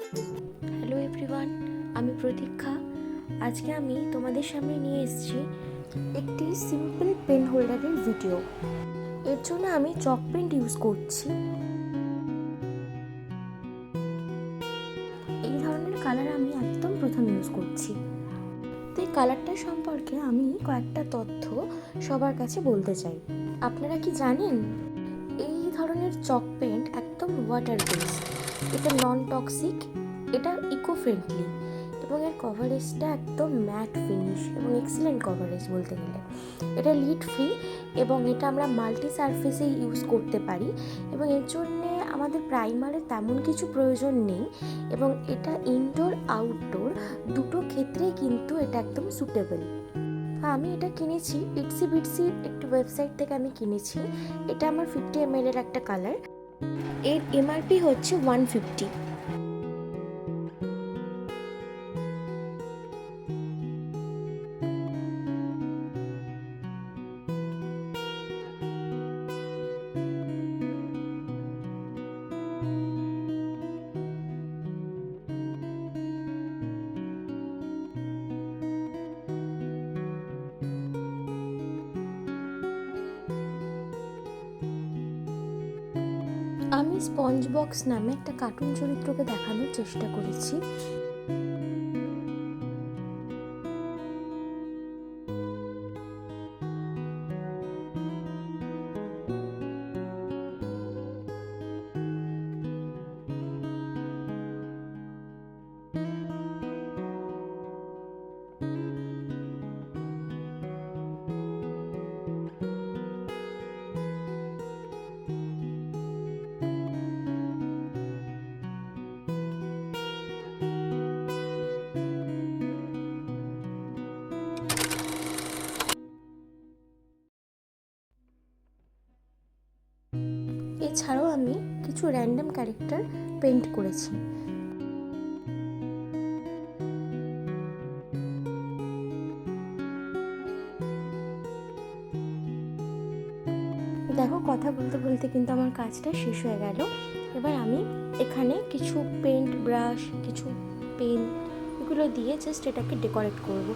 Hello everyone, আমি প্রতীক্ষা। আজকে আমি তোমাদের সামনে নিয়ে এসেছি একটি সিম্পল পেন হোল্ডারের ভিডিও। এর জন্য আমি চক পেন্ট ইউজ করছি। এই ধরনের কালার আমি একদম প্রথম ইউজ করছি। তো এই কালারটা সম্পর্কে আমি কয়েকটা তথ্য সবার কাছে বলতে চাই। আপনারা কি জানেন, এই ধরনের চক পেন্ট একদম ওয়াটার বেসড, এটা নন টক্সিক, এটা ইকো ফ্রেন্ডলি এবং এর কভারেজটা একদম ম্যাট ফিনিশ এবং এক্সিলেন্ট কভারেজ বলতে গেলে। এটা লিড ফ্রি এবং এটা আমরা মাল্টি সারফেসে ইউজ করতে পারি এবং এর জন্যে আমাদের প্রাইমারের তেমন কিছু প্রয়োজন নেই এবং এটা ইনডোর আউটডোর দুটো ক্ষেত্রেই কিন্তু এটা একদম সুটেবল। আমি এটা কিনেছি ইটসি বিটসি একটি ওয়েবসাইট থেকে আমি কিনেছি। এটা আমার 50 ml এর একটা কালার। এর এমআরপি হচ্ছে 150। আমি স্পঞ্জ বক্স নামে একটা কার্টুন চরিত্রকে দেখানোর চেষ্টা করেছি। এছাড়াও আমি কিছু র্যান্ডম ক্যারেক্টার পেন্ট করেছি। দেখো, কথা বলতে বলতে কিন্তু আমার কাজটা শেষ হয়ে গেল। এবার আমি এখানে কিছু পেন্ট ব্রাশ, কিছু পেন, এগুলো দিয়ে জাস্ট এটাকে ডেকোরেট করব।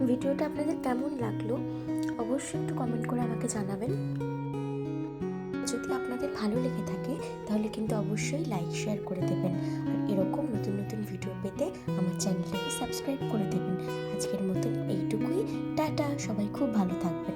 ভিডিওটা আপনাদের কেমন লাগলো অবশ্যই একটু কমেন্ট করে আমাকে জানাবেন। যদি আপনাদের ভালো লেগে থাকে তাহলে কিন্তু অবশ্যই লাইক শেয়ার করে দেবেন আর এরকম নতুন নতুন ভিডিও পেতে আমার চ্যানেলটাকে সাবস্ক্রাইব করে দেবেন। আজকের মতন এইটুকুই। টাটা, সবাই খুব ভালো থাকবেন।